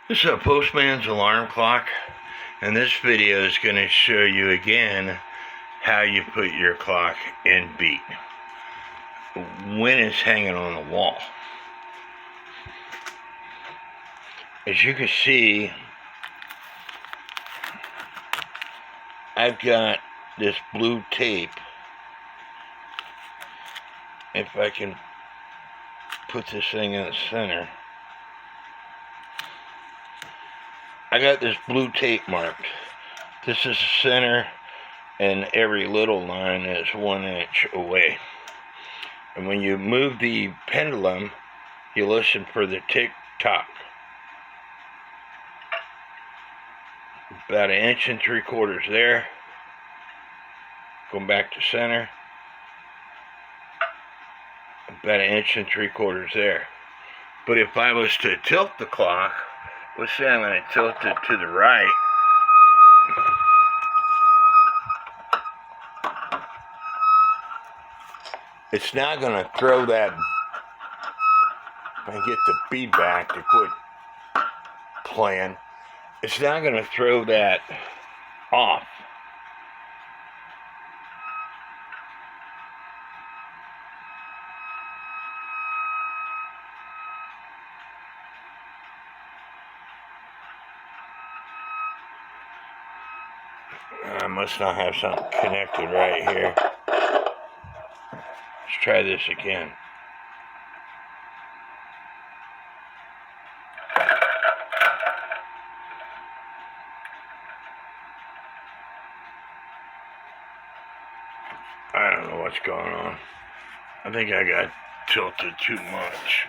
This is a postman's alarm clock, and this video is going to show you again how you put your clock in beat when it's hanging on the wall. As you can see, I've got this blue tape. If I can put this thing in the center, I got this blue tape marked. This is the center, and every little line is 1 inch away. And when you move the pendulum, you listen for the tick-tock. About 1 3/4 inches there. Going back to center. About 1 3/4 inches there. But if I was to tilt the clock, let's say I'm going to tilt it to the right. It's not going to throw that. If I get the feedback to quit playing, it's not going to throw that off. I must not have something connected right here. Let's try this again. I don't know what's going on. I think I got tilted too much.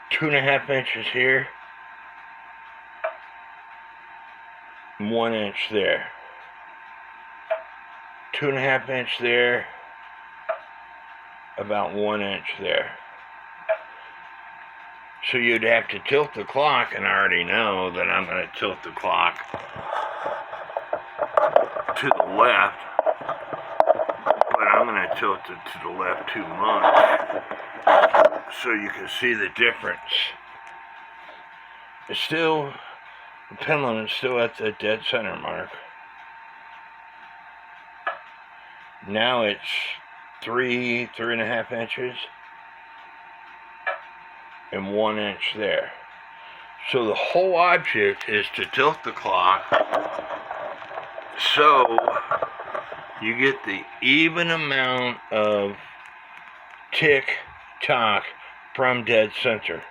Two and a half inches here, 1 inch there, 2.5 inches there, about 1 inch there. So you'd have to tilt the clock, and I already know that I'm going to tilt the clock to the left, but I'm going to tilt it to the left too much, so you can see the difference. It's still, the pendulum is still at the dead center mark. Now it's 3.5 inches, and 1 inch there. So the whole object is to tilt the clock so you get the even amount of tick-tock from dead center.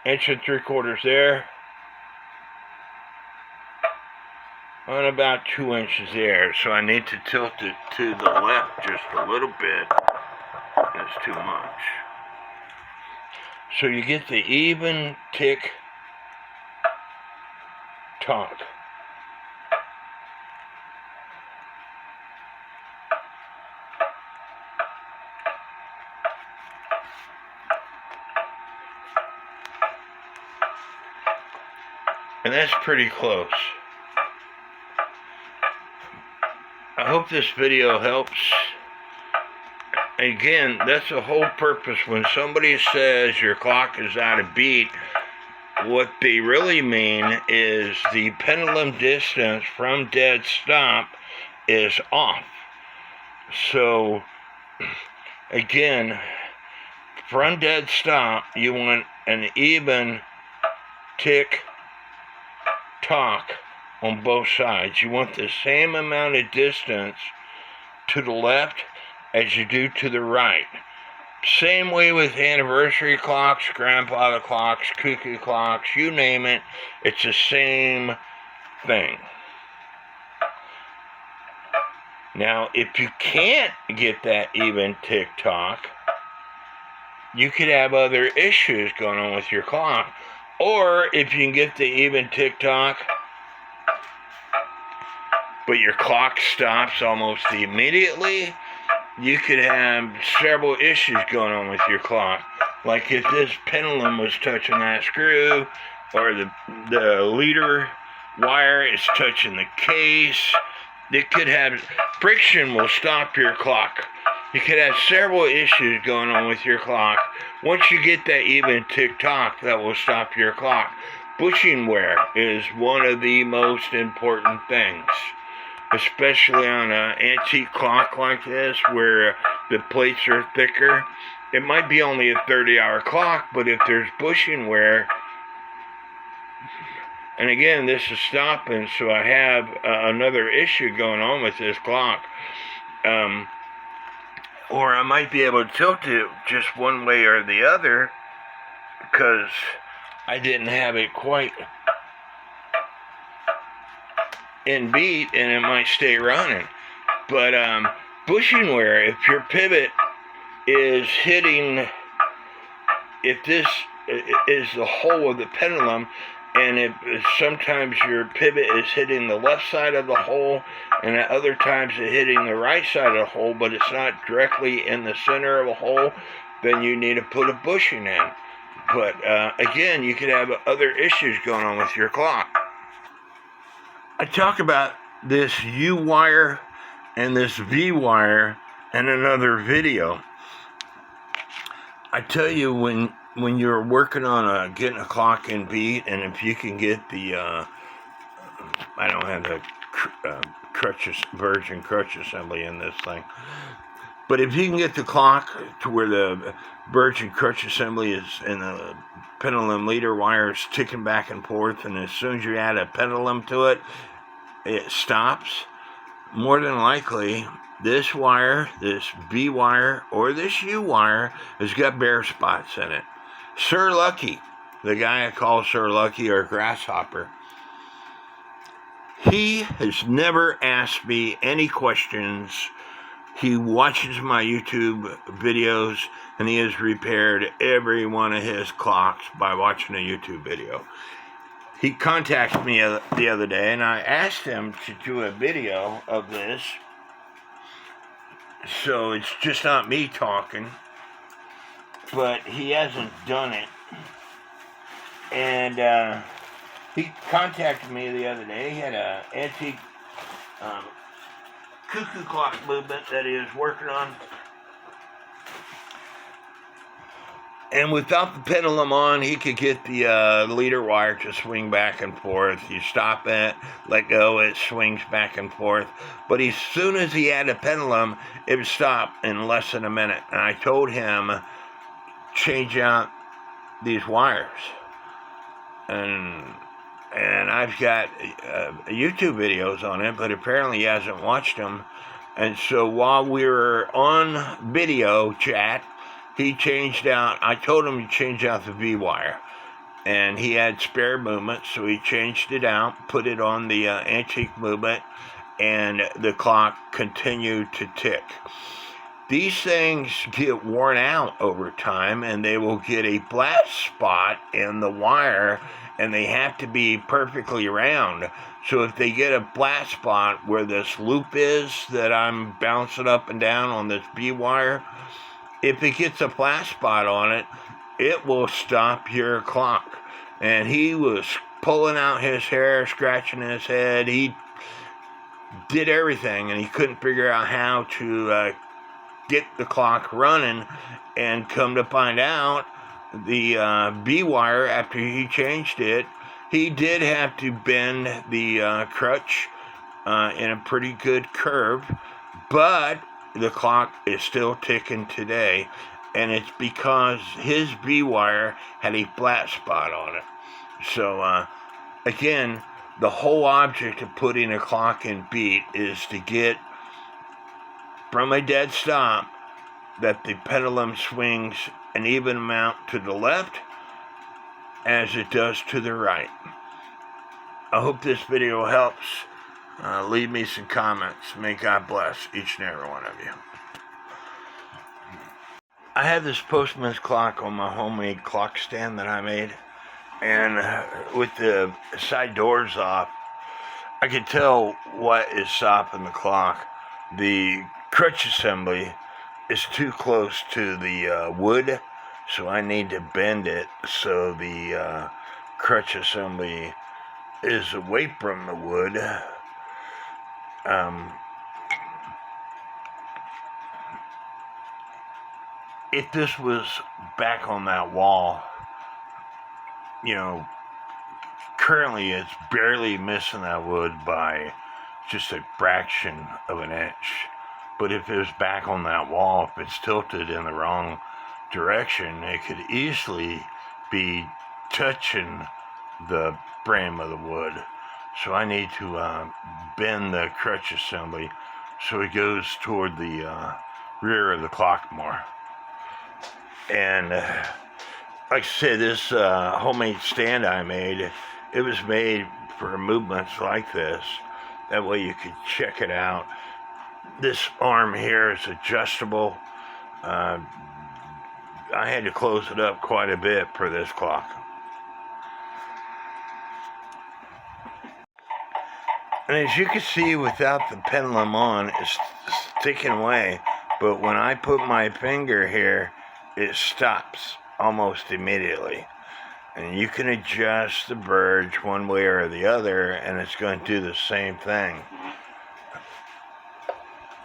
1 3/4 inches there, and about 2 inches there. So I need to tilt it to the left just a little bit. That's too much. So you get the even tick-tock. And that's pretty close. I hope this video helps. Again, that's the whole purpose. When somebody says your clock is out of beat, what they really mean is the pendulum distance from dead stop is off. So, again, from dead stop, you want an even tick-tock on both sides. You want the same amount of distance to the left as you do to the right. Same way with anniversary clocks, grandfather clocks, cuckoo clocks, you name it, it's the same thing. Now, if you can't get that even tick-tock, you could have other issues going on with your clock. Or if you can get the even tick-tock, but your clock stops almost immediately, you could have several issues going on with your clock. Like if this pendulum was touching that screw, or the leader wire is touching the case, it could have friction will stop your clock. You could have several issues going on with your clock. Once you get that even tick-tock, that will stop your clock. Bushing wear is one of the most important things, especially on an antique clock like this where the plates are thicker. It might be only a 30-hour clock, but if there's bushing wear, and again, this is stopping, so I have another issue going on with this clock. Or I might be able to tilt it just one way or the other because I didn't have it quite in beat, and it might stay running. But bushing wear, if your pivot is hitting, if this is the hole of the pendulum, and sometimes your pivot is hitting the left side of the hole, and at other times it's hitting the right side of the hole, but it's not directly in the center of a hole, then you need to put a bushing in. But again, you could have other issues going on with your clock. I talk about this U wire and this V wire in another video. I tell you, when you're working on getting a clock in beat, and if you can get the, I don't have the virgin crutch assembly in this thing, but if you can get the clock to where the virgin crutch assembly is and the pendulum leader wire is ticking back and forth, and as soon as you add a pendulum to it, it stops, more than likely this wire, this V wire, or this U wire has got bare spots in it. Sir Lucky, the guy I call Sir Lucky or Grasshopper, he has never asked me any questions. He watches my YouTube videos, and he has repaired every one of his clocks by watching a YouTube video. He contacted me the other day, and I asked him to do a video of this, so it's just not me talking, but he hasn't done it. And he contacted me the other day. He had an antique cuckoo clock movement that he was working on. And without the pendulum on, he could get the leader wire to swing back and forth. You stop it, let go, it swings back and forth. But as soon as he had a pendulum, it would stop in less than a minute. And I told him, change out these wires. And I've got YouTube videos on it, but apparently he hasn't watched them. And so while we were on video chat, he changed out, I told him to change out the V wire. And he had spare movement, so he changed it out, put it on the antique movement, and the clock continued to tick. These things get worn out over time, and they will get a flat spot in the wire, and they have to be perfectly round. So if they get a flat spot where this loop is that I'm bouncing up and down on this V wire, if it gets a flat spot on it, it will stop your clock. And he was pulling out his hair, scratching his head. He did everything, and he couldn't figure out how to get the clock running. And come to find out, the V wire, after he changed it, he did have to bend the crutch in a pretty good curve, but the clock is still ticking today, and it's because his V wire had a flat spot on it. So again, the whole object of putting a clock in beat is to get from a dead stop that the pendulum swings an even amount to the left as it does to the right. I hope this video helps. Leave me some comments. May God bless each and every one of you. I have this postman's clock on my homemade clock stand that I made, and with the side doors off, I can tell what is stopping the clock. The crutch assembly is too close to the wood, So I need to bend it so the crutch assembly is away from the wood. If this was back on that wall, you know, currently it's barely missing that wood by just a fraction of an inch. But if it was back on that wall, if it's tilted in the wrong direction, it could easily be touching the frame of the wood. So I need to bend the crutch assembly so it goes toward the rear of the clock more. And like I said, this homemade stand I made, it was made for movements like this. That way you could check it out. This arm here is adjustable. I had to close it up quite a bit for this clock. And as you can see, without the pendulum on, it's sticking away. But when I put my finger here, it stops almost immediately. And you can adjust the verge one way or the other, and it's going to do the same thing.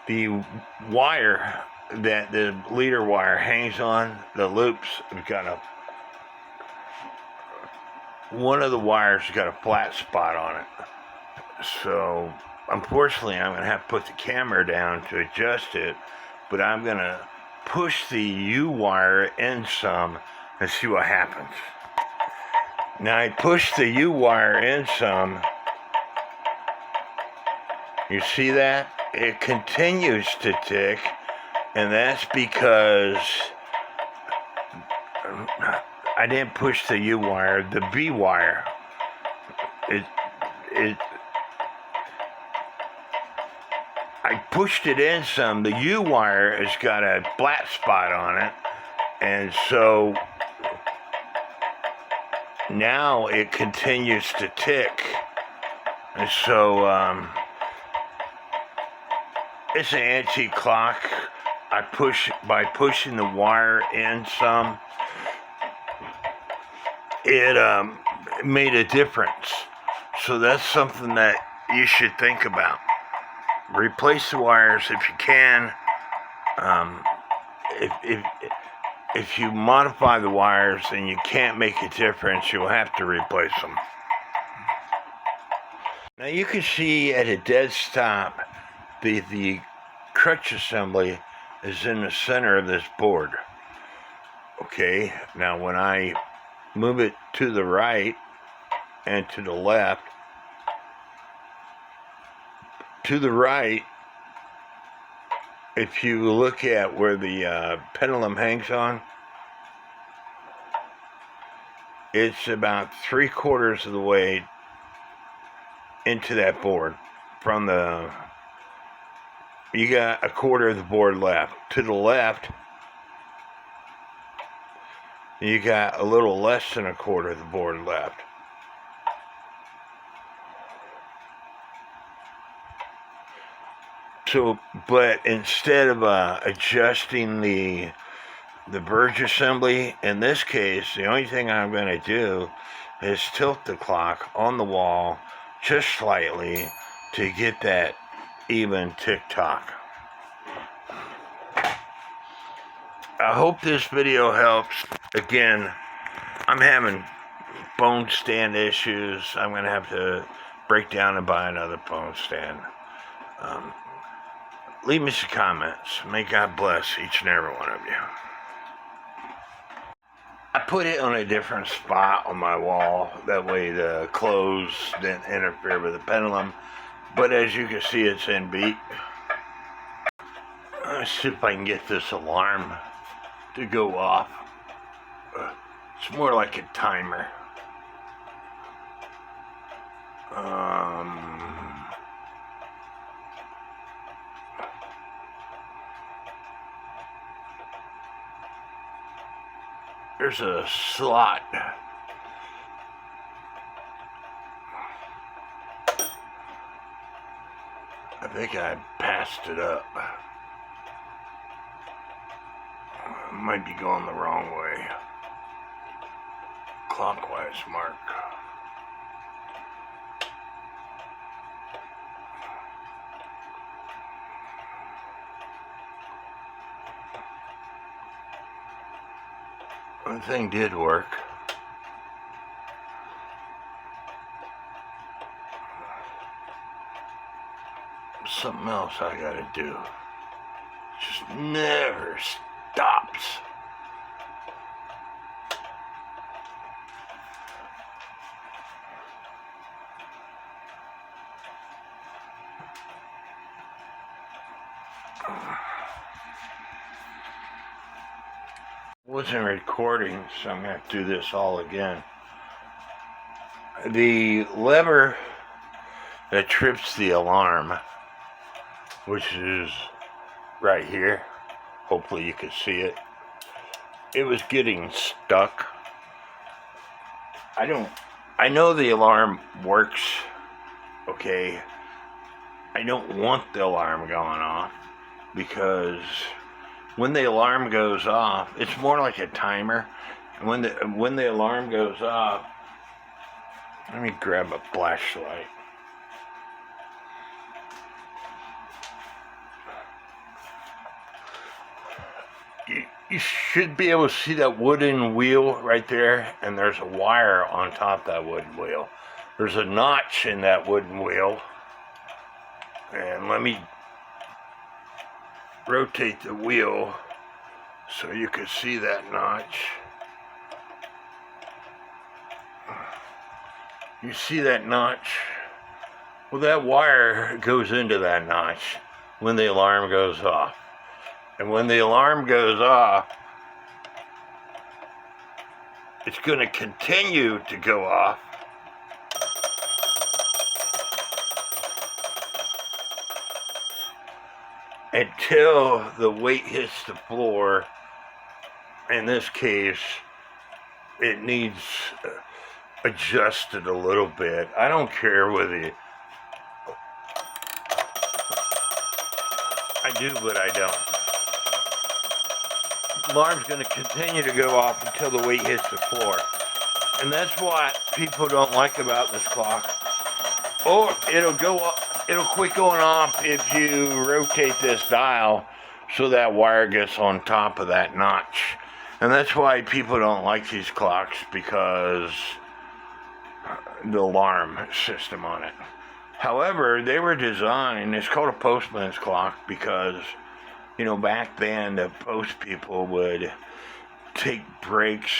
The wire that the leader wire hangs on, the loops have got one of the wires has got a flat spot on it. So unfortunately I'm going to have to put the camera down to adjust it, but I'm going to push the U wire in some and see what happens. Now I push the U wire in some. You see that? It continues to tick, and that's because I didn't push the U wire, the B wire. I pushed it in some. The U wire has got a flat spot on it, and so now it continues to tick. And so it's an antique clock. By pushing the wire in some, it made a difference. So that's something that you should think about. Replace the wires if you can. If you modify the wires and you can't make a difference, you'll have to replace them. Now you can see at a dead stop, the crutch assembly is in the center of this board. Okay, now when I move it to the right and to the left, to the right, if you look at where the pendulum hangs on, it's about 3/4 of the way into that board. From the, you got 1/4 of the board left. To the left, you got a little less than 1/4 of the board left. So, but instead of adjusting the verge assembly, in this case, the only thing I'm going to do is tilt the clock on the wall just slightly to get that even tick-tock. I hope this video helps. Again, I'm having phone stand issues. I'm going to have to break down and buy another phone stand. Leave me some comments. May God bless each and every one of you. I put it on a different spot on my wall. That way the clothes didn't interfere with the pendulum. But as you can see, it's in beat. Let's see if I can get this alarm to go off. It's more like a timer. There's a slot. I think I passed it up. I might be going the wrong way. clockwise mark. One thing did work. Something else I gotta do. Just never stops. Wasn't recording, so I'm gonna have to do this all again. The lever that trips the alarm, which is right here, hopefully you can see it, it was getting stuck. I know the alarm works, okay. I don't want the alarm going off, because when the alarm goes off, it's more like a timer. And when the alarm goes off, let me grab a flashlight. You should be able to see that wooden wheel right there, and there's a wire on top of that wooden wheel. There's a notch in that wooden wheel, and let me rotate the wheel so you can see that notch. You see that notch? Well, that wire goes into that notch when the alarm goes off. And when the alarm goes off, it's going to continue to go off until the weight hits the floor. In this case, it needs adjusted a little bit. I don't care whether you... I do, but I don't. Alarm's going to continue to go off until the weight hits the floor. And that's what people don't like about this clock. Or it'll quit going off if you rotate this dial so that wire gets on top of that notch. And that's why people don't like these clocks, because the alarm system on it. However, they were designed, it's called a postman's clock, because back then, the post people would take breaks,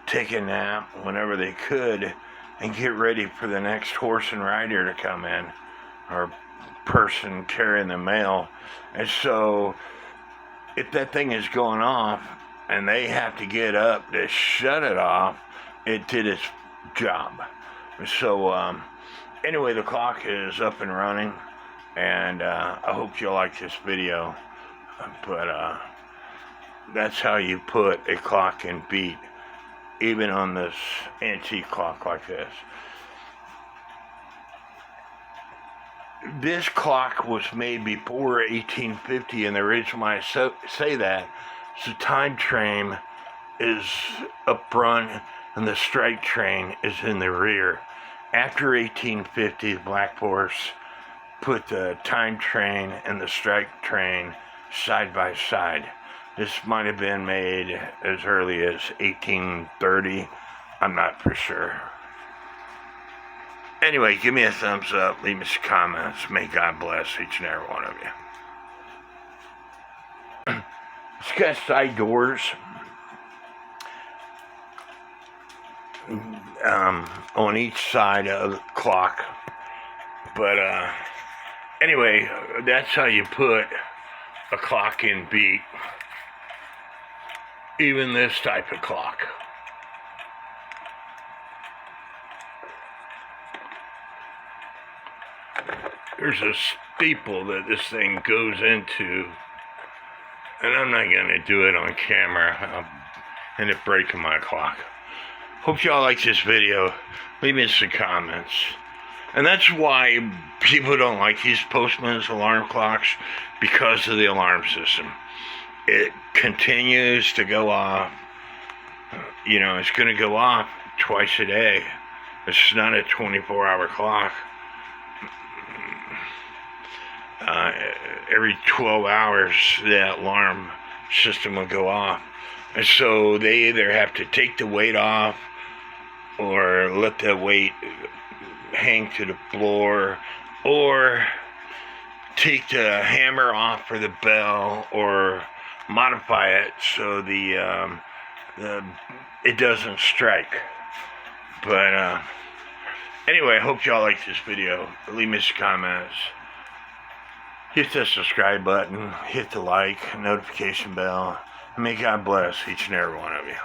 take a nap whenever they could, and get ready for the next horse and rider to come in, or person carrying the mail. And so, if that thing is going off, and they have to get up to shut it off, it did its job. So, anyway, the clock is up and running, and I hope you like this video. But that's how you put a clock in beat, even on this antique clock like this. This clock was made before 1850, and the reason why I say that is the time train is up front and the strike train is in the rear. After 1850, the Black Horse put the time train and the strike train side by side. This might have been made as early as 1830. I'm not for sure. Anyway, give me a thumbs up, leave me some comments. May God bless each and every one of you. It's got side doors on each side of the clock. But anyway, that's how you put a clock in beat, even this type of clock. There's a steeple that this thing goes into, and I'm not going to do it on camera. I'll end up breaking my clock. Hope y'all like this video. Leave me some comments. And that's why people don't like these postman's alarm clocks, because of the alarm system. It continues to go off. It's going to go off twice a day. It's not a 24-hour clock. Every 12 hours, the alarm system will go off. And so they either have to take the weight off or let the weight hang to the floor, or take the hammer off for the bell, or modify it so it doesn't strike. But anyway, I hope y'all like this video. Leave me some comments. Hit the subscribe button, hit the like, notification bell, and may God bless each and every one of you.